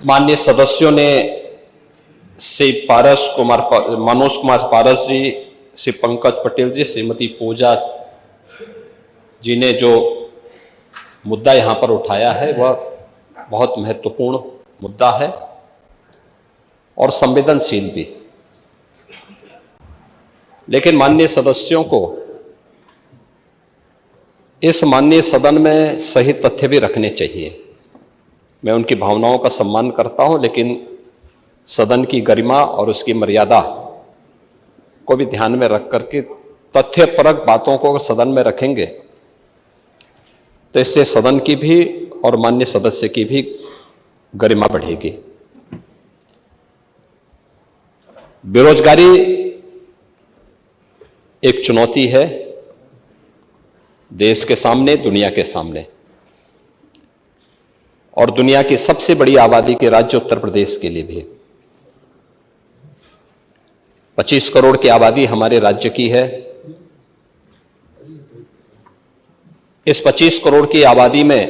माननीय सदस्यों ने श्री मनोज कुमार पारस जी, श्री पंकज पटेल जी, श्रीमती पूजा जी ने जो मुद्दा यहाँ पर उठाया है वह बहुत महत्वपूर्ण मुद्दा है और संवेदनशील भी। लेकिन माननीय सदस्यों को इस माननीय सदन में सही तथ्य भी रखने चाहिए। मैं उनकी भावनाओं का सम्मान करता हूं, लेकिन सदन की गरिमा और उसकी मर्यादा को भी ध्यान में रख करके तथ्यपरक बातों को सदन में रखेंगे तो इससे सदन की भी और माननीय सदस्य की भी गरिमा बढ़ेगी। बेरोजगारी एक चुनौती है देश के सामने, दुनिया के सामने, और दुनिया की सबसे बड़ी आबादी के राज्य उत्तर प्रदेश के लिए भी। 25 करोड़ की आबादी हमारे राज्य की है। इस 25 करोड़ की आबादी में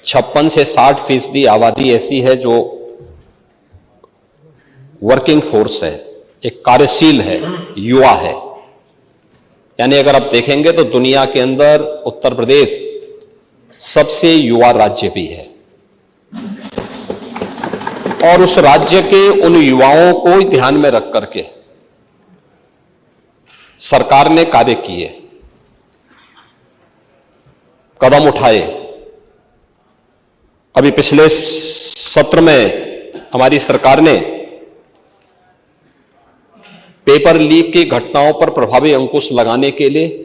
56 से 60% आबादी ऐसी है जो वर्किंग फोर्स है, एक कार्यशील है, युवा है। यानी अगर आप देखेंगे तो दुनिया के अंदर उत्तर प्रदेश सबसे युवा राज्य भी है, और उस राज्य के उन युवाओं को ध्यान में रख करके सरकार ने कार्य किए, कदम उठाए। अभी पिछले सत्र में हमारी सरकार ने पेपर लीक की घटनाओं पर प्रभावी अंकुश लगाने के लिए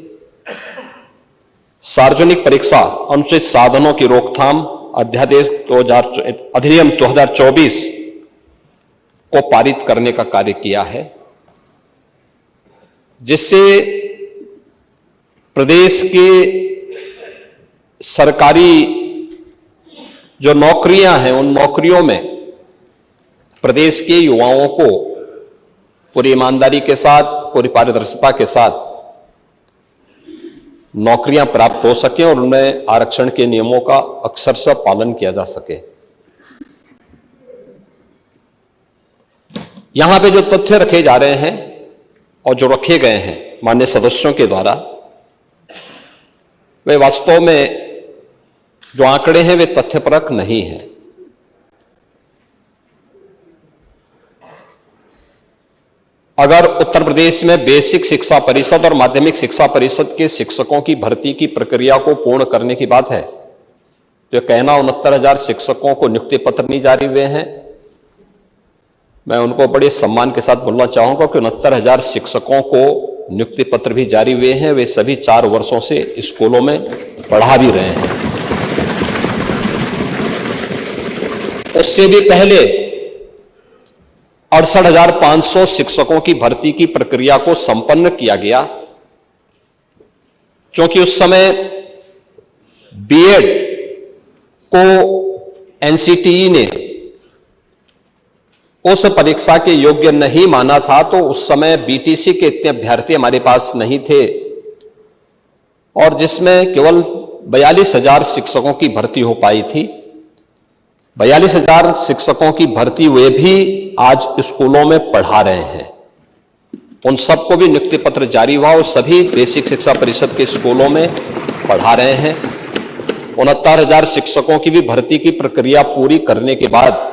सार्वजनिक परीक्षा अनुचित साधनों की रोकथाम अधिनियम 2024 को पारित करने का कार्य किया है, जिससे प्रदेश के सरकारी जो नौकरियां हैं उन नौकरियों में प्रदेश के युवाओं को पूरी ईमानदारी के साथ, पूरी पारदर्शिता के साथ नौकरियां प्राप्त हो सकें और उनमें आरक्षण के नियमों का अक्षरशः पालन किया जा सके। यहां पे जो तथ्य रखे जा रहे हैं और जो रखे गए हैं माननीय सदस्यों के द्वारा, वे वास्तव में जो आंकड़े हैं वे तथ्यपरक नहीं हैं। अगर उत्तर प्रदेश में बेसिक शिक्षा परिषद और माध्यमिक शिक्षा परिषद के शिक्षकों की भर्ती की प्रक्रिया को पूर्ण करने की बात है, तो कहना 69,000 शिक्षकों को नियुक्ति पत्र नहीं जारी हुए हैं, मैं उनको बड़े सम्मान के साथ बोलना चाहूंगा कि 69,000 शिक्षकों को नियुक्ति पत्र भी जारी हुए हैं। वे सभी 4 वर्षों से स्कूलों में पढ़ा भी रहे हैं। उससे भी पहले 68,500 शिक्षकों की भर्ती की प्रक्रिया को संपन्न किया गया, क्योंकि उस समय बीएड को एनसीटीई ने उस परीक्षा के योग्य नहीं माना था, तो उस समय बीटीसी के इतने अभ्यर्थी हमारे पास नहीं थे, और जिसमें केवल 42,000 शिक्षकों की भर्ती हो पाई थी। 42,000 शिक्षकों की भर्ती वे भी आज स्कूलों में पढ़ा रहे हैं। उन सबको भी नियुक्ति पत्र जारी हुआ और सभी बेसिक शिक्षा परिषद के स्कूलों में पढ़ा रहे हैं। 69,000 शिक्षकों की भी भर्ती की प्रक्रिया पूरी करने के बाद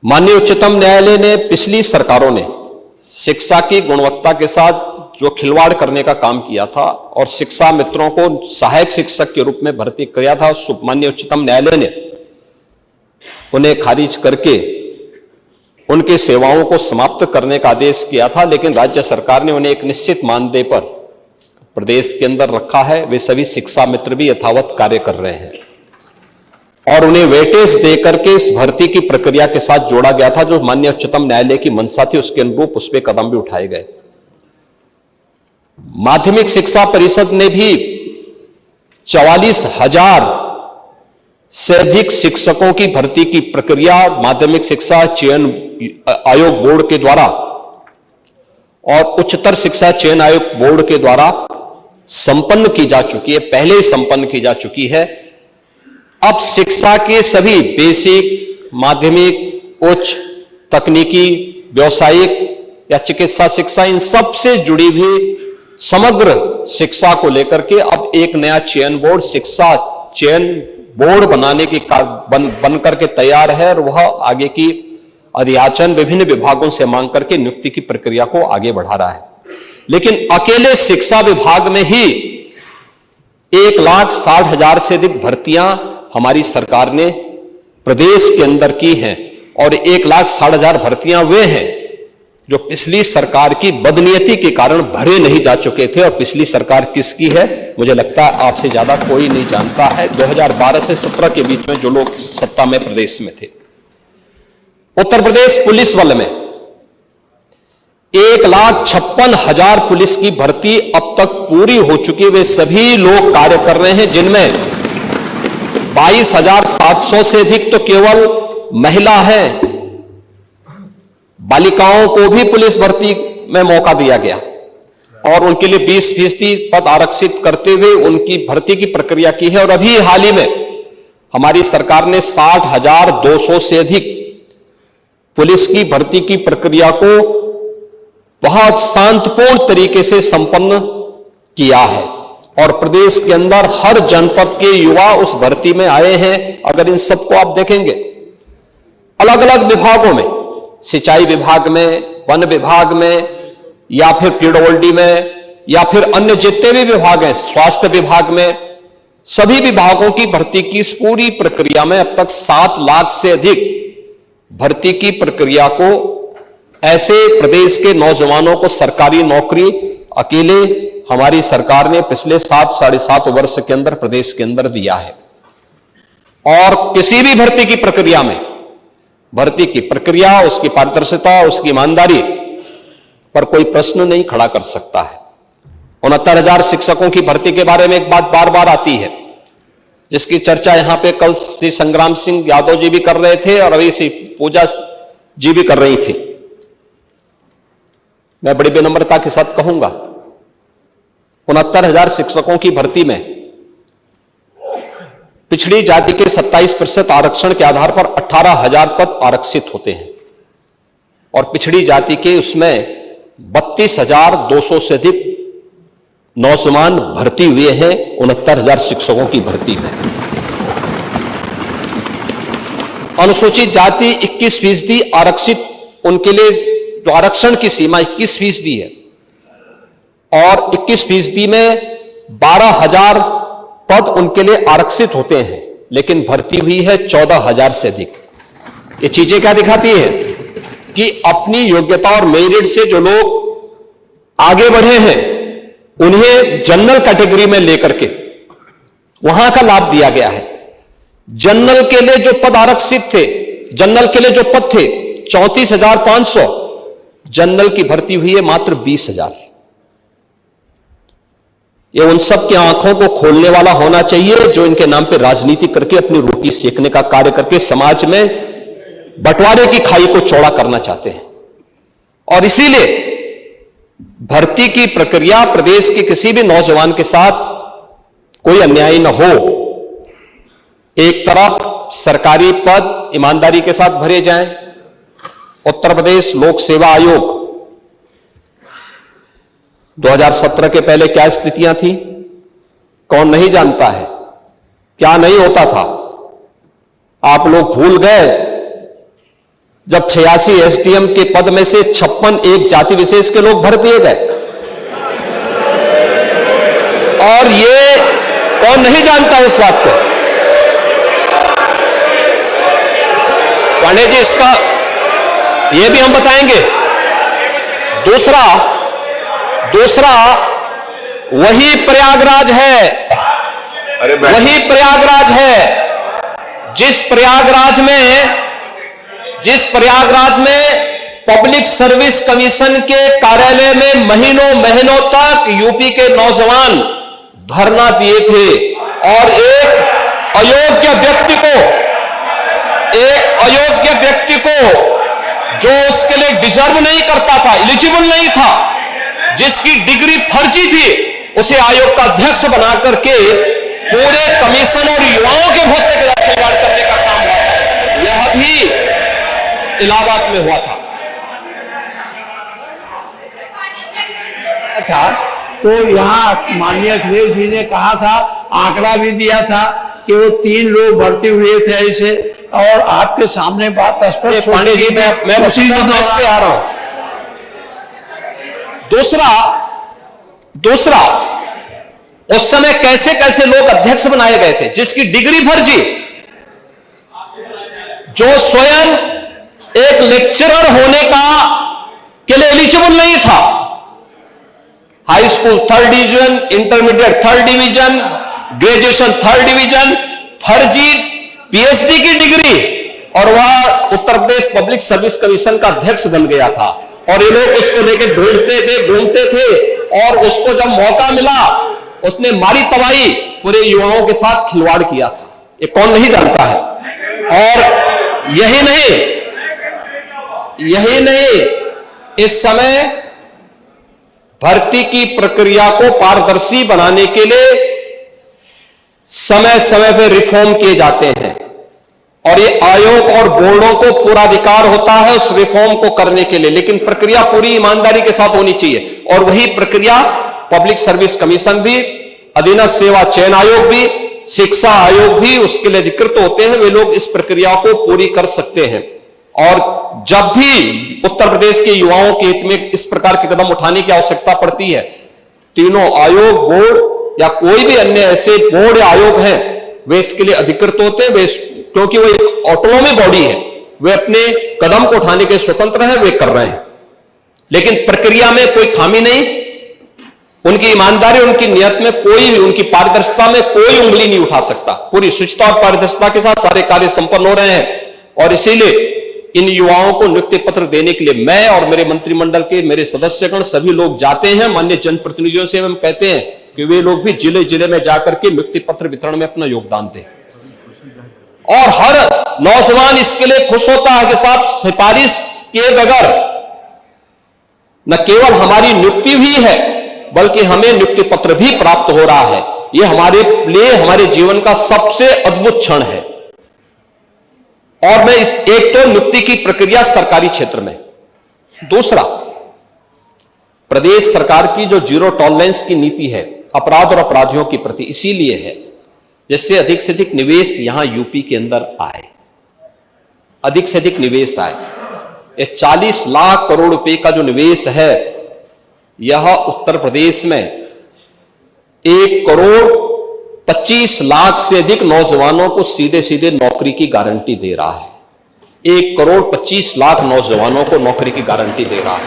माननीय उच्चतम न्यायालय ने, पिछली सरकारों ने शिक्षा की गुणवत्ता के साथ जो खिलवाड़ करने का काम किया था और शिक्षा मित्रों को सहायक शिक्षक के रूप में भर्ती किया था, माननीय उच्चतम न्यायालय ने उन्हें खारिज करके उनकी सेवाओं को समाप्त करने का आदेश किया था। लेकिन राज्य सरकार ने उन्हें एक निश्चित मानदेय पर प्रदेश के अंदर रखा है। वे सभी शिक्षा मित्र भी यथावत कार्य कर रहे हैं और उन्हें वेटेज देकर के इस भर्ती की प्रक्रिया के साथ जोड़ा गया था। जो माननीय उच्चतम न्यायालय की मंशा थी उसके अनुरूप उस पर कदम भी उठाए गए। माध्यमिक शिक्षा परिषद ने भी 44,000 से अधिक शिक्षकों की भर्ती की प्रक्रिया माध्यमिक शिक्षा चयन आयोग बोर्ड के द्वारा और उच्चतर शिक्षा चयन आयोग बोर्ड के द्वारा संपन्न की जा चुकी है, पहले ही संपन्न की जा चुकी है। अब शिक्षा के सभी बेसिक, माध्यमिक, उच्च, तकनीकी, व्यावसायिक या चिकित्सा शिक्षा, इन सब से जुड़ी हुई समग्र शिक्षा को लेकर के अब एक नया चयन बोर्ड, शिक्षा चयन बोर्ड बनाने की बन करके तैयार है और वह आगे की अधियाचन विभिन्न विभागों से मांग करके नियुक्ति की प्रक्रिया को आगे बढ़ा रहा है। लेकिन अकेले शिक्षा विभाग में ही 1,60,000 से अधिक भर्तियां हमारी सरकार ने प्रदेश के अंदर की हैं और 1,60,000 भर्तियां वे हैं जो पिछली सरकार की बदनीयती के कारण भरे नहीं जा चुके थे। और पिछली सरकार किसकी है, मुझे लगता है आपसे ज्यादा कोई नहीं जानता है। 2012 से 17 के बीच में जो लोग सत्ता में प्रदेश में थे, उत्तर प्रदेश पुलिस बल में 1,56,000 पुलिस की भर्ती अब तक पूरी हो चुकी। वे सभी लोग कार्य कर रहे हैं, जिनमें 22,700 से अधिक तो केवल महिला है। बालिकाओं को भी पुलिस भर्ती में मौका दिया गया और उनके लिए 20% पद आरक्षित करते हुए उनकी भर्ती की प्रक्रिया की है। और अभी हाल ही में हमारी सरकार ने 60,200 से अधिक पुलिस की भर्ती की प्रक्रिया को बहुत शांतिपूर्ण तरीके से संपन्न किया है और प्रदेश के अंदर हर जनपद के युवा उस भर्ती में आए हैं। अगर इन सबको आप देखेंगे अलग अलग विभागों में, सिंचाई विभाग में, वन विभाग में, या फिर पीडब्ल्यूडी में, या फिर अन्य जितने भी विभाग हैं, स्वास्थ्य विभाग में, सभी विभागों की भर्ती की इस पूरी प्रक्रिया में अब तक 7 लाख से अधिक भर्ती की प्रक्रिया को ऐसे प्रदेश के नौजवानों को सरकारी नौकरी अकेले हमारी सरकार ने पिछले 7-7.5 वर्ष के अंदर प्रदेश के अंदर दिया है। और किसी भी भर्ती की प्रक्रिया में, भर्ती की प्रक्रिया, उसकी पारदर्शिता, उसकी ईमानदारी पर कोई प्रश्न नहीं खड़ा कर सकता है। 69,000 शिक्षकों की भर्ती के बारे में एक बात बार बार आती है, जिसकी चर्चा यहां पे कल श्री संग्राम सिंह यादव जी भी कर रहे थे और अभी श्री पूजा जी भी कर रही थी। मैं बड़ी विनम्रता के साथ कहूंगा, 69,000 शिक्षकों की भर्ती में पिछड़ी जाति के 27% आरक्षण के आधार पर 18,000 पद आरक्षित होते हैं और पिछड़ी जाति के उसमें 32,200 से अधिक नौजवान भर्ती हुए हैं 69,000 शिक्षकों की भर्ती में। अनुसूचित जाति 21% आरक्षित, उनके लिए जो आरक्षण की सीमा 21% है और 21% में 12,000 पद उनके लिए आरक्षित होते हैं, लेकिन भर्ती हुई है 14,000 से अधिक। ये चीजें क्या दिखाती है कि अपनी योग्यता और मेरिट से जो लोग आगे बढ़े हैं उन्हें जनरल कैटेगरी में लेकर के वहां का लाभ दिया गया है। जनरल के लिए जो पद आरक्षित थे, जनरल के लिए जो पद थे 34,500, जनरल की भर्ती हुई है मात्र 20,000। ये उन सब की आंखों को खोलने वाला होना चाहिए जो इनके नाम पे राजनीति करके अपनी रोटी सेकने का कार्य करके समाज में बंटवारे की खाई को चौड़ा करना चाहते हैं। और इसीलिए भर्ती की प्रक्रिया प्रदेश के किसी भी नौजवान के साथ कोई अन्याय न हो। एक तरफ सरकारी पद ईमानदारी के साथ भरे जाएं। उत्तर प्रदेश लोक सेवा आयोग 2017 के पहले क्या स्थितियां थी, कौन नहीं जानता है, क्या नहीं होता था। आप लोग भूल गए जब 86 एसडीएम के पद में से 56 एक जाति विशेष के लोग भर दिए गए, और ये कौन नहीं जानता है इस बात को। पांडे जी, इसका ये भी हम बताएंगे। दूसरा वही प्रयागराज है, वही प्रयागराज है जिस प्रयागराज में पब्लिक सर्विस कमीशन के कार्यालय में महीनों तक यूपी के नौजवान धरना दिए थे और एक अयोग्य व्यक्ति को जो उसके लिए डिजर्व नहीं करता था, एलिजिबल नहीं था, जिसकी डिग्री फर्जी थी, उसे आयोग का अध्यक्ष बना करके पूरे कमीशन और युवाओं के भरोसे के साथ खिलवाड़ करने का काम हुआ था। यह भी इलाहाबाद में हुआ था। था तो यहाँ माननीय अखिलेश जी ने कहा था, आंकड़ा भी दिया था कि वो 3 लोग भर्ती हुए थे ऐसे, और आपके सामने बात स्पष्ट। पांडे जी मैं उसी इस पे आ रहा हूं। दूसरा उस समय कैसे कैसे लोग अध्यक्ष बनाए गए थे जिसकी डिग्री फर्जी, जो स्वयं एक लेक्चरर होने के लिए एलिजिबल नहीं था। High school 3rd division, intermediate 3rd division, graduation 3rd division, फर्जी पीएचडी की डिग्री, और वह Uttar Pradesh public service commission का अध्यक्ष बन गया था। और ये लोग उसको लेके ढूंढते थे, ढूंढते थे, और उसको जब मौका मिला उसने मारी तबाही, पूरे युवाओं के साथ खिलवाड़ किया था। ये कौन नहीं जानता है। और यही नहीं, इस समय भर्ती की प्रक्रिया को पारदर्शी बनाने के लिए समय समय पर रिफॉर्म किए जाते हैं, और ये आयोग और बोर्डों को पूरा अधिकार होता है उस रिफॉर्म को करने के लिए, लेकिन प्रक्रिया पूरी ईमानदारी के साथ होनी चाहिए। और वही प्रक्रिया पब्लिक सर्विस कमीशन भी, अधीनस्थ सेवा चयन आयोग भी, शिक्षा आयोग भी उसके लिए अधिकृत होते हैं। वे लोग इस प्रक्रिया को पूरी कर सकते हैं। और जब भी उत्तर प्रदेश के युवाओं के हित में इस प्रकार के कदम उठाने की आवश्यकता पड़ती है, तीनों आयोग, बोर्ड या कोई भी अन्य ऐसे बोर्ड या आयोग हैं, वे इसके लिए अधिकृत होते हैं। वे क्योंकि वो एक ऑटोनॉमी बॉडी है, वे अपने कदम को उठाने के स्वतंत्र हैं, वे कर रहे हैं। लेकिन प्रक्रिया में कोई खामी नहीं, उनकी ईमानदारी, उनकी नियत में कोई, उनकी पारदर्शिता में कोई उंगली नहीं उठा सकता। पूरी शुचिता और पारदर्शिता के साथ सारे कार्य संपन्न हो रहे हैं। और इसीलिए इन युवाओं को नियुक्ति पत्र देने के लिए मैं और मेरे मंत्रिमंडल के मेरे सदस्यगण सभी लोग जाते हैं। माननीय जनप्रतिनिधियों से हम कहते हैं कि वे लोग भी जिले जिले में जाकर के नियुक्ति पत्र वितरण में अपना योगदान दें। और हर नौजवान इसके लिए खुश होता है कि साहब सिफारिश के बगैर न केवल हमारी नियुक्ति हुई है, बल्कि हमें नियुक्ति पत्र भी प्राप्त हो रहा है। यह हमारे लिए, हमारे जीवन का सबसे अद्भुत क्षण है। और मैं एक तो नियुक्ति की प्रक्रिया सरकारी क्षेत्र में, दूसरा प्रदेश सरकार की जो जीरो टॉलरेंस की नीति है अपराध और अपराधियों के प्रति, इसीलिए है जिससे अधिक से अधिक निवेश यहां यूपी के अंदर आए, अधिक से अधिक निवेश आए। ये 40 लाख करोड़ रुपए का जो निवेश है, यह उत्तर प्रदेश में 1,25 लाख से अधिक नौजवानों को सीधे सीधे नौकरी की गारंटी दे रहा है। 1,25 लाख नौजवानों को नौकरी की गारंटी दे रहा है।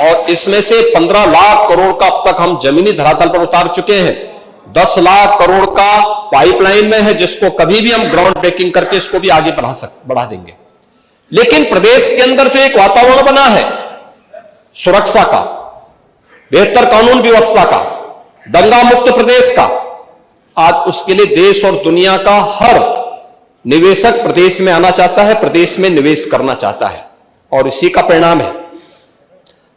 और इसमें से 15 लाख करोड़ का अब तक हम जमीनी धरातल पर उतार चुके हैं। 10 लाख करोड़ का पाइपलाइन में है, जिसको कभी भी हम ग्राउंड ब्रेकिंग करके इसको भी आगे बढ़ा देंगे। लेकिन प्रदेश के अंदर जो एक वातावरण बना है सुरक्षा का, बेहतर कानून व्यवस्था का, दंगा मुक्त प्रदेश का, आज उसके लिए देश और दुनिया का हर निवेशक प्रदेश में आना चाहता है, प्रदेश में निवेश करना चाहता है। और इसी का परिणाम है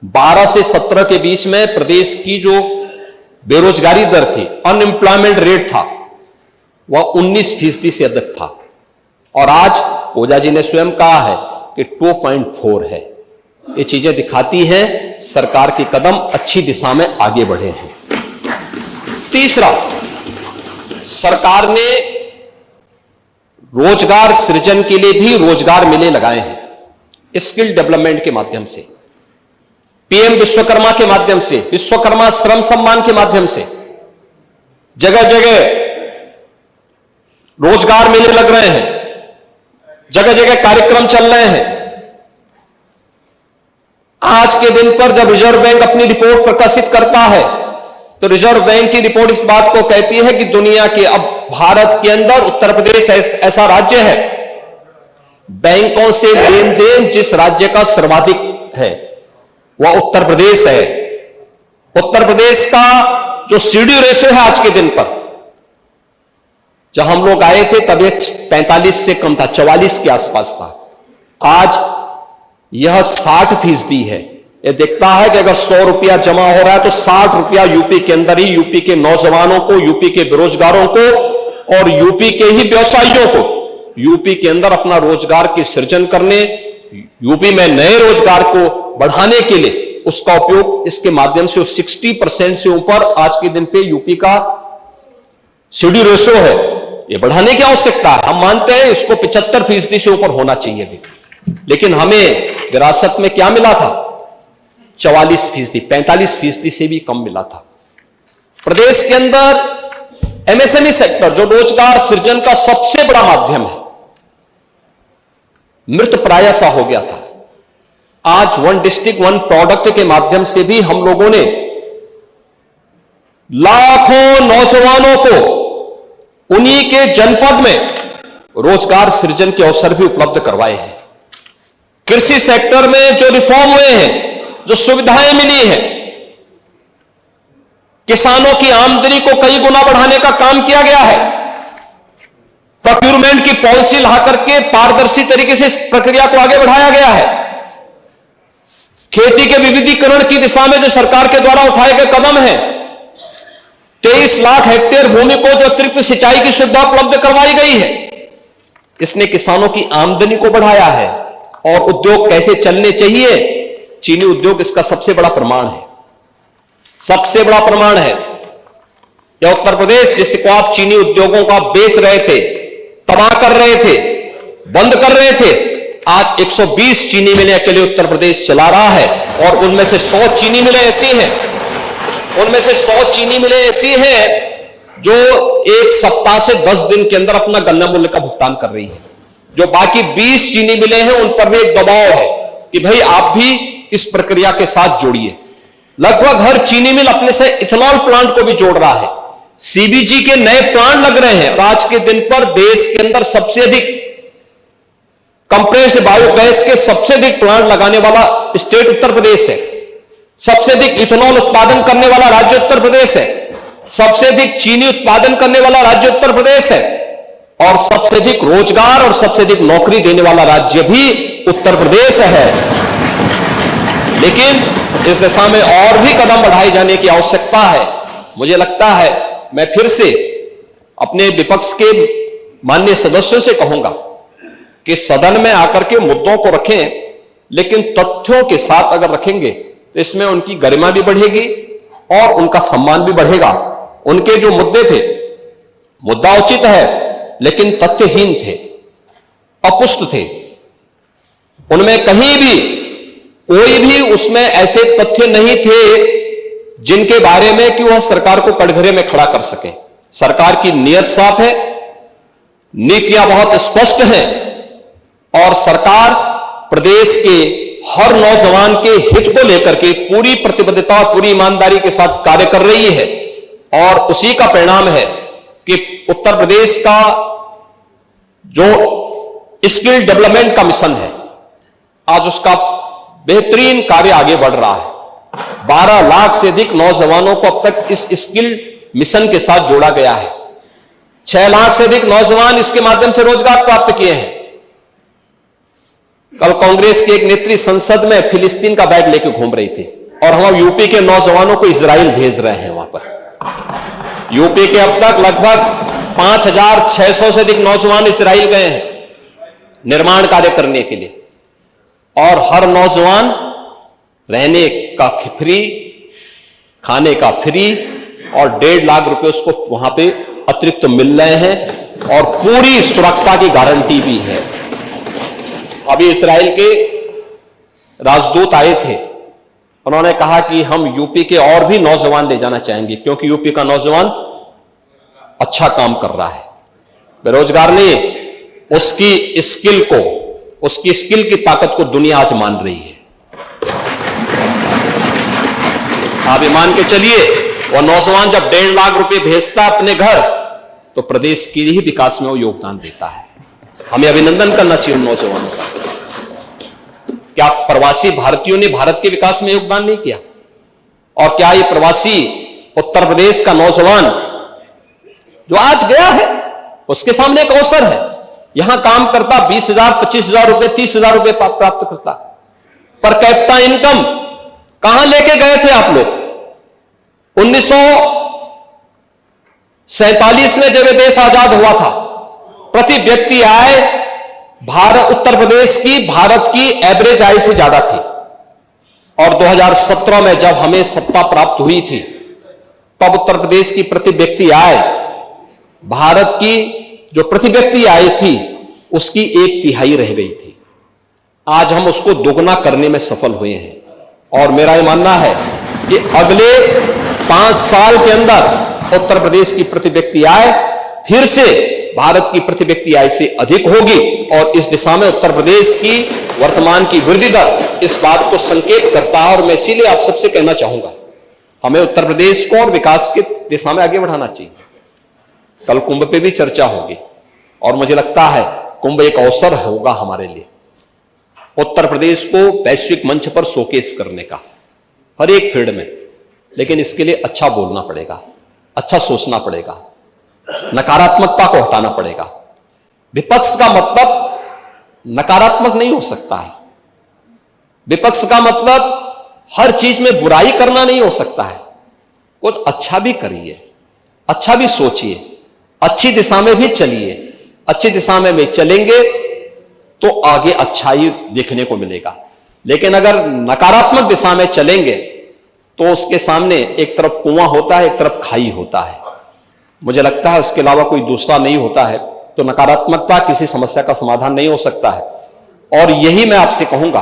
12 से 17 के बीच में प्रदेश की जो बेरोजगारी दर थी, अनएम्प्लॉयमेंट रेट था, वह 19% से अधिक था। और आज ओझा जी ने स्वयं कहा है कि 2.4 है। ये चीजें दिखाती हैं सरकार के कदम अच्छी दिशा में आगे बढ़े हैं। तीसरा, सरकार ने रोजगार सृजन के लिए भी रोजगार मेले लगाए हैं। स्किल डेवलपमेंट के माध्यम से, पीएम विश्वकर्मा के माध्यम से, विश्वकर्मा श्रम सम्मान के माध्यम से जगह जगह रोजगार मेले लग रहे हैं, जगह जगह कार्यक्रम चल रहे हैं। आज के दिन पर जब रिजर्व बैंक अपनी रिपोर्ट प्रकाशित करता है, तो रिजर्व बैंक की रिपोर्ट इस बात को कहती है कि दुनिया के, अब भारत के अंदर उत्तर प्रदेश ऐसा राज्य है, बैंकों से लेन देन जिस राज्य का सर्वाधिक है वह उत्तर प्रदेश है। उत्तर प्रदेश का जो सीडी रेशो है आज के दिन पर, जब हम लोग आए थे तब यह 45 से कम था, 44 के आसपास था। आज यह 60% है। ये देखता है कि अगर 100 रुपया जमा हो रहा है तो 60 रुपया यूपी के अंदर ही यूपी के नौजवानों को, यूपी के बेरोजगारों को और यूपी के ही व्यवसायियों को यूपी के अंदर अपना रोजगार की सृजन करने, यूपी में नए रोजगार को बढ़ाने के लिए उसका उपयोग इसके माध्यम से 60% से ऊपर आज के दिन पे यूपी का सीडी रेशो है, ये बढ़ाने की आवश्यकता है। हम मानते हैं इसको 75% से ऊपर होना चाहिए भी, लेकिन हमें विरासत में क्या मिला था? 44%, 45% से भी कम मिला था। प्रदेश के अंदर एमएसएमई सेक्टर जो रोजगार सृजन का सबसे बड़ा माध्यम है, मृत प्राय सा हो गया था। आज वन डिस्ट्रिक्ट वन प्रोडक्ट के माध्यम से भी हम लोगों ने लाखों नौजवानों को उन्हीं के जनपद में रोजगार सृजन के अवसर भी उपलब्ध करवाए हैं। कृषि सेक्टर में जो रिफॉर्म हुए हैं, जो सुविधाएं मिली हैं, किसानों की आमदनी को कई गुना बढ़ाने का काम किया गया है। प्रोक्यूरमेंट की पॉलिसी ला करके पारदर्शी तरीके से इस प्रक्रिया को आगे बढ़ाया गया है। खेती के विविधीकरण की दिशा में जो सरकार के द्वारा उठाए गए कदम हैं, 23 लाख हेक्टेयर भूमि को जो अतिरिक्त सिंचाई की सुविधा उपलब्ध करवाई गई है, इसने किसानों की आमदनी को बढ़ाया है। और उद्योग कैसे चलने चाहिए, चीनी उद्योग इसका सबसे बड़ा प्रमाण है, सबसे बड़ा प्रमाण है। यह उत्तर प्रदेश जिसको आप चीनी उद्योगों का बेच रहे थे, तबाह कर रहे थे, बंद कर रहे थे, आज 120 चीनी मिलें अकेले उत्तर प्रदेश चला रहा है। और उनमें से 100 चीनी मिलें ऐसी हैं, उनमें से 100 चीनी मिलें ऐसी हैं जो एक सप्ताह से 10 दिन के अंदर अपना गन्ना मूल्य का भुगतान कर रही है। जो बाकी 20 चीनी मिलें हैं उन पर भी एक दबाव है कि भाई आप भी इस प्रक्रिया के साथ जोड़िए। लगभग हर चीनी मिल अपने से इथेनॉल प्लांट को भी जोड़ रहा है, सीबीजी के नए प्लांट लग रहे हैं। और आज के दिन पर देश के अंदर सबसे अधिक कंप्रेस्ड बायोगैस के सबसे अधिक प्लांट लगाने वाला स्टेट उत्तर प्रदेश है। सबसे अधिक इथेनॉल उत्पादन करने वाला राज्य उत्तर प्रदेश है। सबसे अधिक चीनी उत्पादन करने वाला राज्य उत्तर प्रदेश है। और सबसे अधिक रोजगार और सबसे अधिक नौकरी देने वाला राज्य भी उत्तर प्रदेश है। लेकिन इस दिशा में और भी कदम बढ़ाए जाने की आवश्यकता है। मुझे लगता है, मैं फिर से अपने विपक्ष के माननीय सदस्यों से कहूंगा कि सदन में आकर के मुद्दों को रखें, लेकिन तथ्यों के साथ अगर रखेंगे तो इसमें उनकी गरिमा भी बढ़ेगी और उनका सम्मान भी बढ़ेगा। उनके जो मुद्दे थे, मुद्दा उचित है लेकिन तथ्यहीन थे, अपुष्ट थे। उनमें कहीं भी कोई भी उसमें ऐसे तथ्य नहीं थे जिनके बारे में कि वह सरकार को कटघरे में खड़ा कर सके। सरकार की नीयत साफ है, नीतियां बहुत स्पष्ट हैं और सरकार प्रदेश के हर नौजवान के हित को लेकर के पूरी प्रतिबद्धता और पूरी ईमानदारी के साथ कार्य कर रही है। और उसी का परिणाम है कि उत्तर प्रदेश का जो स्किल डेवलपमेंट का मिशन है, आज उसका बेहतरीन कार्य आगे बढ़ रहा है। 12 लाख से अधिक नौजवानों को अब तक इस स्किल मिशन के साथ जोड़ा गया है। 6 लाख से अधिक नौजवान इसके माध्यम से रोजगार प्राप्त किए हैं। कल कांग्रेस के एक नेत्री संसद में फिलिस्तीन का बैग लेकर घूम रही थी और हम यूपी के नौजवानों को इजराइल भेज रहे हैं। वहां पर यूपी के अब तक लगभग 5600 से अधिक नौजवान इजराइल गए हैं निर्माण कार्य करने के लिए। और हर नौजवान रहने का फ्री, खाने का फ्री और 1.5 लाख रुपए उसको वहां पे अतिरिक्त मिल रहे हैं और पूरी सुरक्षा की गारंटी भी है। अभी इजराइल के राजदूत आए थे, उन्होंने कहा कि हम यूपी के और भी नौजवान ले जाना चाहेंगे क्योंकि यूपी का नौजवान अच्छा काम कर रहा है। बेरोजगार नहीं, उसकी स्किल को, उसकी स्किल की ताकत को दुनिया आज मान रही है। आप ये मान के चलिए, वो नौजवान जब 1.5 लाख रुपए भेजता अपने घर तो प्रदेश के ही विकास में वो योगदान देता है। हमें अभिनंदन करना चाहिए उन नौजवानों का। क्या प्रवासी भारतीयों ने भारत के विकास में योगदान नहीं किया? और क्या ये प्रवासी उत्तर प्रदेश का नौजवान जो आज गया है, उसके सामने एक अवसर है, यहां काम करता 20,000, 25,000 रुपए, 30,000 रुपए प्राप्त करता, पर कैपिटा इनकम कहां लेके गए थे आप लोग? 1947 में जब ये देश आजाद हुआ था, प्रति व्यक्ति आय उत्तर प्रदेश की भारत की एवरेज आय से ज्यादा थी। और 2017 में जब हमें सत्ता प्राप्त हुई थी, तब उत्तर प्रदेश की प्रति व्यक्ति आय भारत की जो प्रति व्यक्ति आय थी उसकी 1/3 रह गई थी। आज हम उसको दोगुना करने में सफल हुए हैं। और मेरा यह मानना है कि अगले 5 साल के अंदर उत्तर प्रदेश की प्रति व्यक्ति आय फिर से भारत की प्रति व्यक्ति आय से अधिक होगी। और इस दिशा में उत्तर प्रदेश की वर्तमान की वृद्धि दर इस बात को संकेत करता है। और मैं इसीलिए आप सबसे कहना चाहूंगा, हमें उत्तर प्रदेश को और विकास की दिशा में आगे बढ़ाना चाहिए। कल कुंभ पे भी चर्चा होगी और मुझे लगता है कुंभ एक अवसर होगा हमारे लिए, उत्तर प्रदेश को वैश्विक मंच पर शोकेस करने का हर एक फील्ड में। लेकिन इसके लिए अच्छा बोलना पड़ेगा, अच्छा सोचना पड़ेगा, नकारात्मकता को हटाना पड़ेगा। विपक्ष का मतलब नकारात्मक नहीं हो सकता है। विपक्ष का मतलब हर चीज में बुराई करना नहीं हो सकता है। कुछ अच्छा भी करिए, अच्छा भी सोचिए, अच्छी दिशा में भी चलिए। अच्छी दिशा में चलेंगे तो आगे अच्छाई देखने को मिलेगा। लेकिन अगर नकारात्मक दिशा में चलेंगे तो उसके सामने एक तरफ कुआं होता है, एक तरफ खाई होता है। मुझे लगता है उसके अलावा कोई दूसरा नहीं होता है। तो नकारात्मकता किसी समस्या का समाधान नहीं हो सकता है। और यही मैं आपसे कहूंगा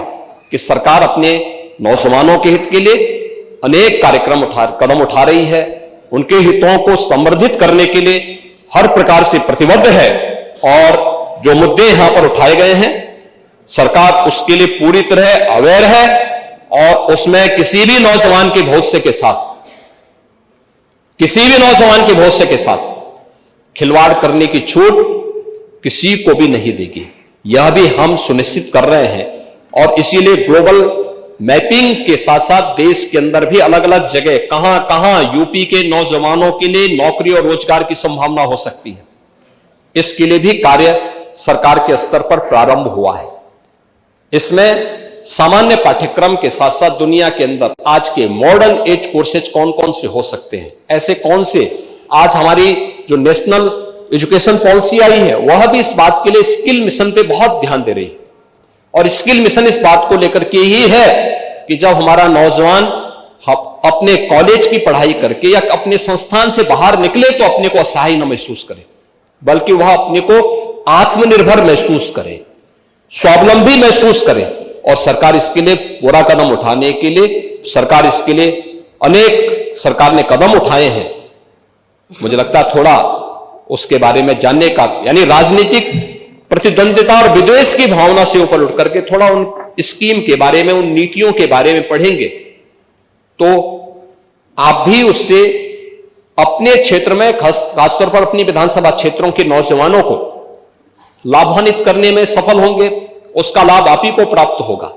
कि सरकार अपने नौजवानों के हित के लिए अनेक कदम उठा रही है। उनके हितों को संवर्धित करने के लिए हर प्रकार से प्रतिबद्ध है। और जो मुद्दे यहां पर उठाए गए हैं, सरकार उसके लिए पूरी तरह अवेयर है। और उसमें किसी भी नौजवान के भविष्य के साथ खिलवाड़ करने की छूट किसी को भी नहीं देगी। यह भी हम सुनिश्चित कर रहे हैं। और इसीलिए ग्लोबल मैपिंग के साथ साथ देश के अंदर भी अलग अलग जगह कहां कहां यूपी के नौजवानों के लिए नौकरी और रोजगार की संभावना हो सकती है, इसके लिए भी कार्य सरकार के स्तर पर प्रारंभ हुआ है। इसमें सामान्य पाठ्यक्रम के साथ साथ दुनिया के अंदर आज के मॉडर्न एज कोर्सेज कौन कौन से हो सकते हैं, ऐसे कौन से आज हमारी जो नेशनल एजुकेशन पॉलिसी आई है वह भी इस बात के लिए स्किल मिशन पे बहुत ध्यान दे रही है। और स्किल मिशन इस बात को लेकर के ही है कि जब हमारा नौजवान अपने कॉलेज की पढ़ाई करके या अपने संस्थान से बाहर निकले तो अपने को असहाय न महसूस करे, बल्कि वह अपने को आत्मनिर्भर महसूस करे, स्वावलंबी महसूस करे। और सरकार इसके लिए पूरा कदम उठाने के लिए सरकार ने कदम उठाए हैं। मुझे लगता है थोड़ा उसके बारे में जानने का, यानी राजनीतिक प्रतिद्वंदिता और विद्वेष की भावना से ऊपर उठ करके थोड़ा उन स्कीम के बारे में, उन नीतियों के बारे में पढ़ेंगे तो आप भी उससे अपने क्षेत्र में खासतौर पर अपनी विधानसभा क्षेत्रों के नौजवानों को लाभान्वित करने में सफल होंगे। उसका लाभ आप ही को प्राप्त होगा।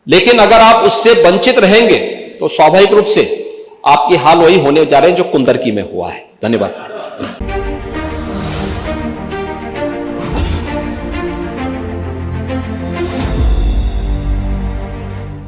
लेकिन अगर आप उससे वंचित रहेंगे तो स्वाभाविक रूप से आपकी हाल वही होने जा रहे हैं जो कुंदरकी में हुआ है। धन्यवाद।